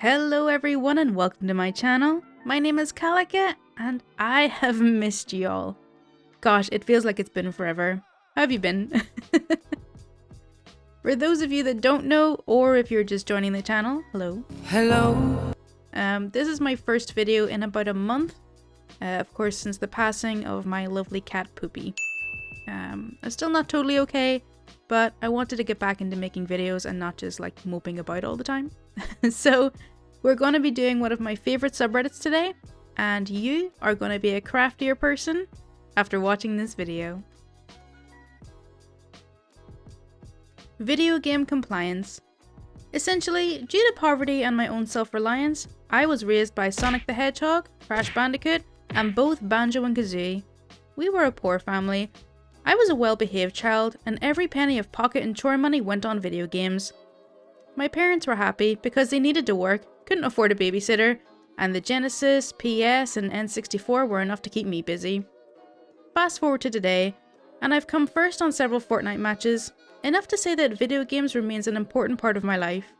Hello everyone and welcome to my channel. My name is Kalika and I have missed y'all. Gosh, it feels like it's been forever. How have you been? For those of you that don't know, or if you're just joining the channel, hello. Hello. This is my first video in about a month. Of course, since the passing of my lovely cat Poopy. I'm still not totally okay, but I wanted to get back into making videos and not just like moping about all the time. So we're going to be doing one of my favorite subreddits today, and you are going to be a craftier person after watching this video. Video game compliance. Essentially, due to poverty and my own self-reliance, I was raised by Sonic the Hedgehog, Crash Bandicoot, and both Banjo and Kazooie. We were a poor family. I was a well-behaved child, and every penny of pocket and chore money went on video games. My parents were happy because they needed to work, couldn't afford a babysitter, and the Genesis, PS, and N64 were enough to keep me busy. Fast forward to today, and I've come first on several Fortnite matches, enough to say that video games remains an important part of my life.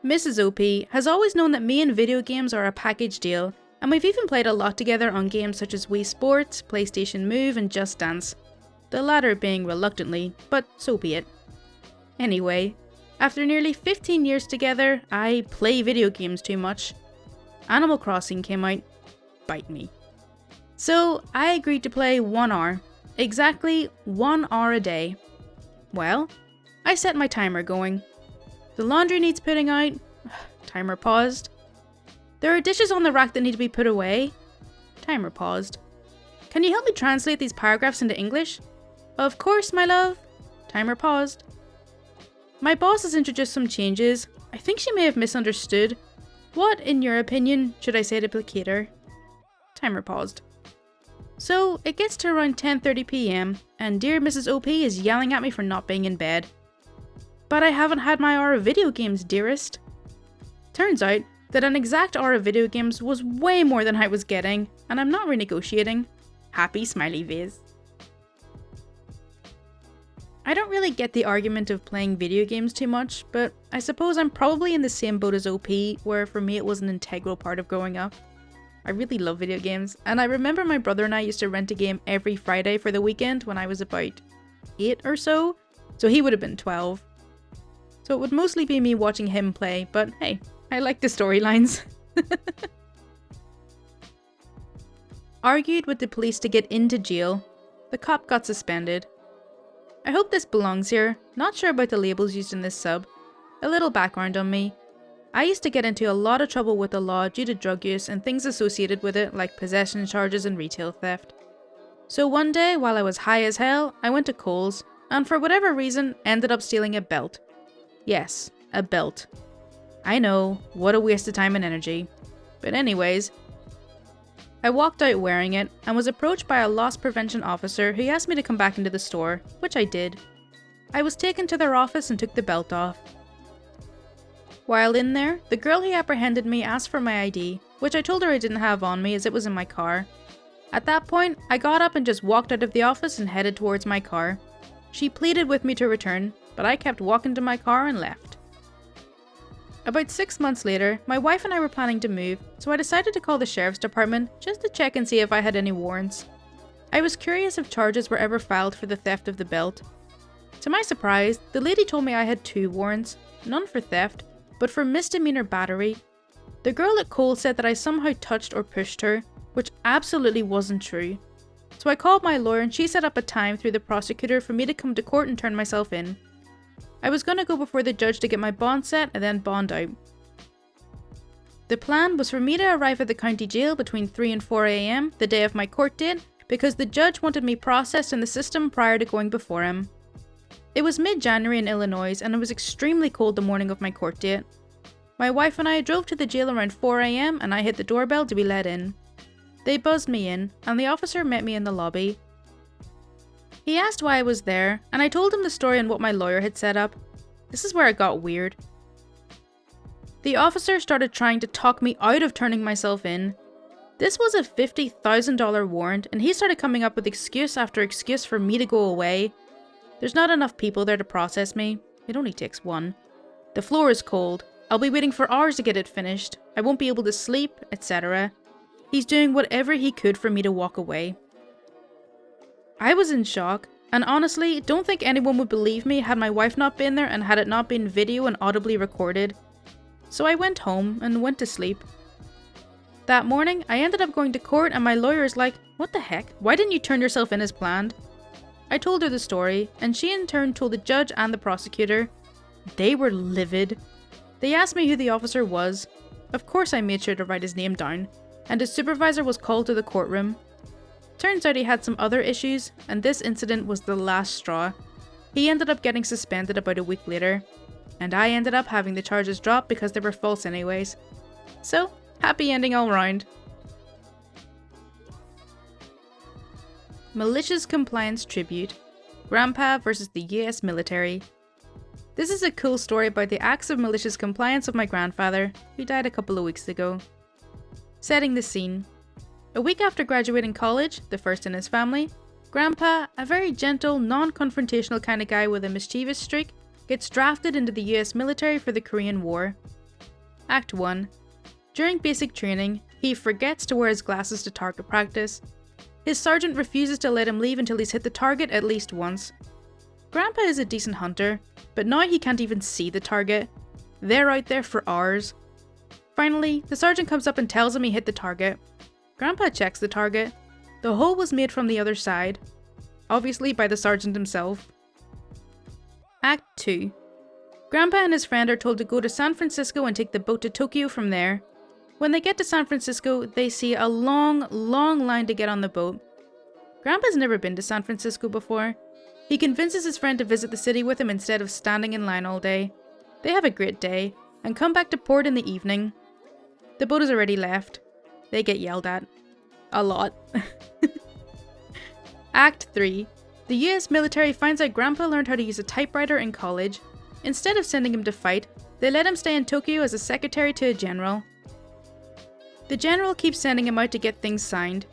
Mrs. OP has always known that me and video games are a package deal, and we've even played a lot together on games such as Wii Sports, PlayStation Move, and Just Dance. The latter being reluctantly, but so be it. Anyway, after nearly 15 years together, I play video games too much. Animal Crossing came out. Bite me. So I agreed to play 1 hour. Exactly 1 hour a day. Well, I set my timer going. The laundry needs putting out. Timer paused. There are dishes on the rack that need to be put away. Timer paused. Can you help me translate these paragraphs into English? Of course, my love. Timer paused. My boss has introduced some changes. I think she may have misunderstood. What, in your opinion, should I say to placate her? Timer paused. So, it gets to around 10:30 PM, and dear Mrs. OP is yelling at me for not being in bed. But I haven't had my hour of video games, dearest. Turns out that an exact hour of video games was way more than I was getting, and I'm not renegotiating. Happy smiley face. I don't really get the argument of playing video games too much, but I suppose I'm probably in the same boat as OP, where for me it was an integral part of growing up. I really love video games, and I remember my brother and I used to rent a game every Friday for the weekend when I was about 8 or so he would have been 12. So it would mostly be me watching him play, but hey, I like the storylines. Argued with the police to get into jail. The cop got suspended. I hope this belongs here. Not sure about the labels used in this sub. A little background on me. I used to get into a lot of trouble with the law due to drug use and things associated with it like possession charges and retail theft. So one day, while I was high as hell, I went to Kohl's, and for whatever reason, ended up stealing a belt. Yes, a belt. I know, what a waste of time and energy. But anyways, I walked out wearing it and was approached by a loss prevention officer who asked me to come back into the store, which I did. I was taken to their office and took the belt off. While in there, the girl who apprehended me asked for my ID, which I told her I didn't have on me as it was in my car. At that point, I got up and just walked out of the office and headed towards my car. She pleaded with me to return, but I kept walking to my car and left. About 6 months later, my wife and I were planning to move, so I decided to call the sheriff's department just to check and see if I had any warrants. I was curious if charges were ever filed for the theft of the belt. To my surprise, the lady told me I had 2 warrants, none for theft, but for misdemeanor battery. The girl at Kohl's said that I somehow touched or pushed her, which absolutely wasn't true. So I called my lawyer and she set up a time through the prosecutor for me to come to court and turn myself in. I was going to go before the judge to get my bond set and then bond out. The plan was for me to arrive at the county jail between 3 and 4 AM the day of my court date because the judge wanted me processed in the system prior to going before him. It was mid-January in Illinois and it was extremely cold the morning of my court date. My wife and I drove to the jail around 4 AM and I hit the doorbell to be let in. They buzzed me in and the officer met me in the lobby. He asked why I was there, and I told him the story and what my lawyer had set up. This is where it got weird. The officer started trying to talk me out of turning myself in. This was a $50,000 warrant, and he started coming up with excuse after excuse for me to go away. There's not enough people there to process me. It only takes one. The floor is cold. I'll be waiting for hours to get it finished. I won't be able to sleep, etc. He's doing whatever he could for me to walk away. I was in shock, and honestly, don't think anyone would believe me had my wife not been there and had it not been video and audibly recorded. So I went home and went to sleep. That morning, I ended up going to court and my lawyer's like, "What the heck? Why didn't you turn yourself in as planned?" I told her the story, and she in turn told the judge and the prosecutor. They were livid. They asked me who the officer was. Of course I made sure to write his name down, and his supervisor was called to the courtroom. Turns out he had some other issues, and this incident was the last straw. He ended up getting suspended about a week later, and I ended up having the charges dropped because they were false anyways. So, happy ending all round. Malicious Compliance Tribute. Grandpa versus the US military. This is a cool story about the acts of malicious compliance of my grandfather, who died a couple of weeks ago. Setting the scene. A week after graduating college, the first in his family, Grandpa, a very gentle, non-confrontational kind of guy with a mischievous streak, gets drafted into the US military for the Korean War. Act 1. During basic training, he forgets to wear his glasses to target practice. His sergeant refuses to let him leave until he's hit the target at least once. Grandpa is a decent hunter, but now he can't even see the target. They're out there for hours. Finally, the sergeant comes up and tells him he hit the target. Grandpa checks the target. The hole was made from the other side. Obviously by the sergeant himself. Act 2. Grandpa and his friend are told to go to San Francisco and take the boat to Tokyo from there. When they get to San Francisco, they see a long line to get on the boat. Grandpa's never been to San Francisco before. He convinces his friend to visit the city with him instead of standing in line all day. They have a great day, and come back to port in the evening. The boat has already left. They get yelled at. A lot. Act 3. The US military finds out Grandpa learned how to use a typewriter in college. Instead of sending him to fight, they let him stay in Tokyo as a secretary to a general. The general keeps sending him out to get things signed.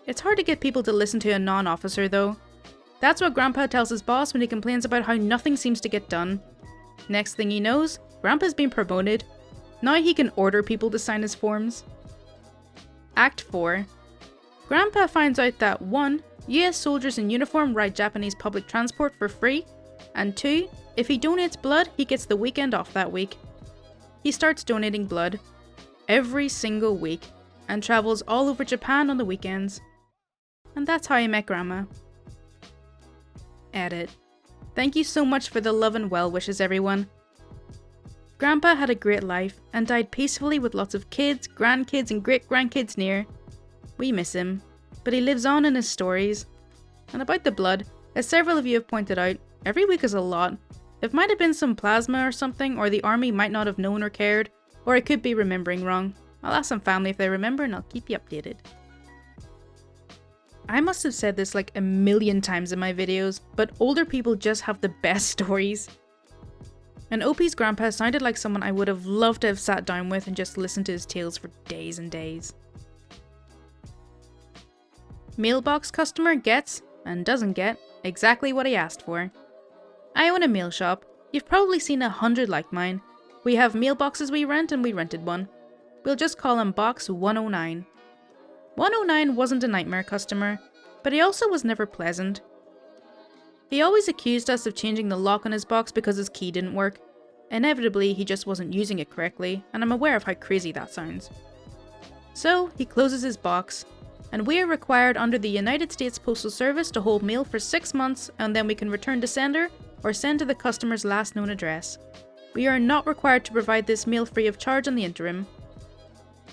It's hard to get people to listen to a non-officer though. That's what Grandpa tells his boss when he complains about how nothing seems to get done. Next thing he knows, Grandpa's been promoted. Now he can order people to sign his forms. Act 4. Grandpa finds out that 1. US soldiers in uniform ride Japanese public transport for free, and 2. If he donates blood, he gets the weekend off that week. He starts donating blood. Every single week, and travels all over Japan on the weekends. And that's how I met Grandma. Edit. Thank you so much for the love and well wishes, everyone. Grandpa had a great life and died peacefully with lots of kids, grandkids and great-grandkids near. We miss him, but he lives on in his stories. And about the blood, as several of you have pointed out, every week is a lot. It might have been some plasma or something, or the army might not have known or cared, or I could be remembering wrong. I'll ask some family if they remember and I'll keep you updated. I must have said this like a million times in my videos, but older people just have the best stories. And OP's grandpa sounded like someone I would have loved to have sat down with and just listened to his tales for days and days. Mailbox Customer gets, and doesn't get, exactly what he asked for. I own a mail shop. You've probably seen 100 like mine. We have mailboxes we rent and we rented one. We'll just call him Box 109. 109 wasn't a nightmare customer, but he also was never pleasant. He always accused us of changing the lock on his box because his key didn't work. Inevitably, he just wasn't using it correctly, and I'm aware of how crazy that sounds. So, he closes his box, and we are required under the United States Postal Service to hold mail for 6 months, and then we can return to sender or send to the customer's last known address. We are not required to provide this mail free of charge in the interim.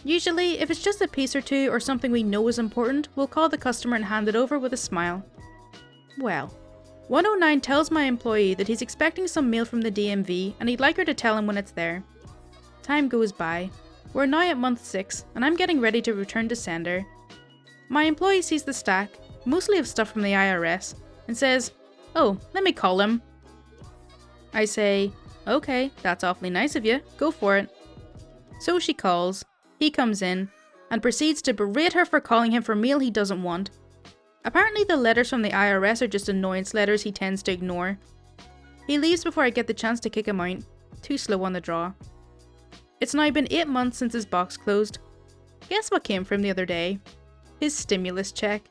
Usually, if it's just a piece or two or something we know is important, we'll call the customer and hand it over with a smile. Well, 109 tells my employee that he's expecting some mail from the DMV and he'd like her to tell him when it's there. Time goes by. We're now at month 6 and I'm getting ready to return to sender. My employee sees the stack, mostly of stuff from the IRS, and says, "Oh, let me call him." I say, "Okay, that's awfully nice of you, go for it." So she calls, he comes in, and proceeds to berate her for calling him for mail he doesn't want. Apparently the letters from the IRS are just annoyance letters he tends to ignore. He leaves before I get the chance to kick him out, too slow on the draw. It's now been 8 months since his box closed. Guess what came from the other day? His stimulus check.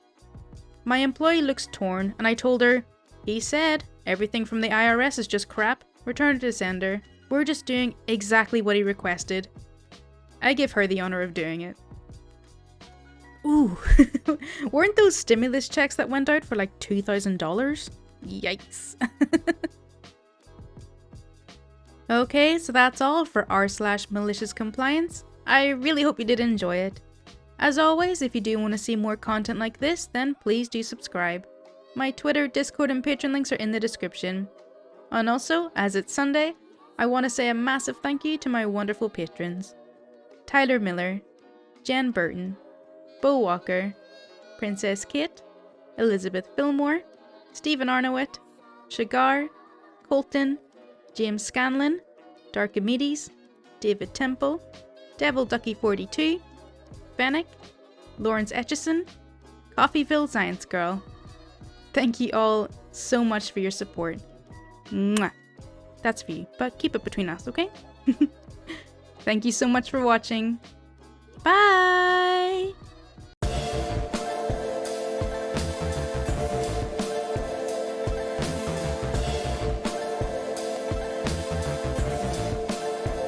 My employee looks torn, and I told her, he said, everything from the IRS is just crap, return it to sender. We're just doing exactly what he requested. I give her the honor of doing it. Ooh, weren't those stimulus checks that went out for like $2,000? Yikes. Okay, so that's all for r/MaliciousCompliance. I really hope you did enjoy it. As always, if you do want to see more content like this, then please do subscribe. My Twitter, Discord, and Patreon links are in the description. And also, as it's Sunday, I want to say a massive thank you to my wonderful patrons. Tyler Miller, Jen Burton, Bo Walker, Princess Kate, Elizabeth Filmore, Stephen Arnowitt, Shagar, Koltin, James Scanlan, Darkimedes, David Temple, Devil Ducky 42, Fennec, Lawrence Eytcheson, Coffeyville Science Girl. Thank you all so much for your support. Mwah. That's for you, but keep it between us, okay? Thank you so much for watching. Bye!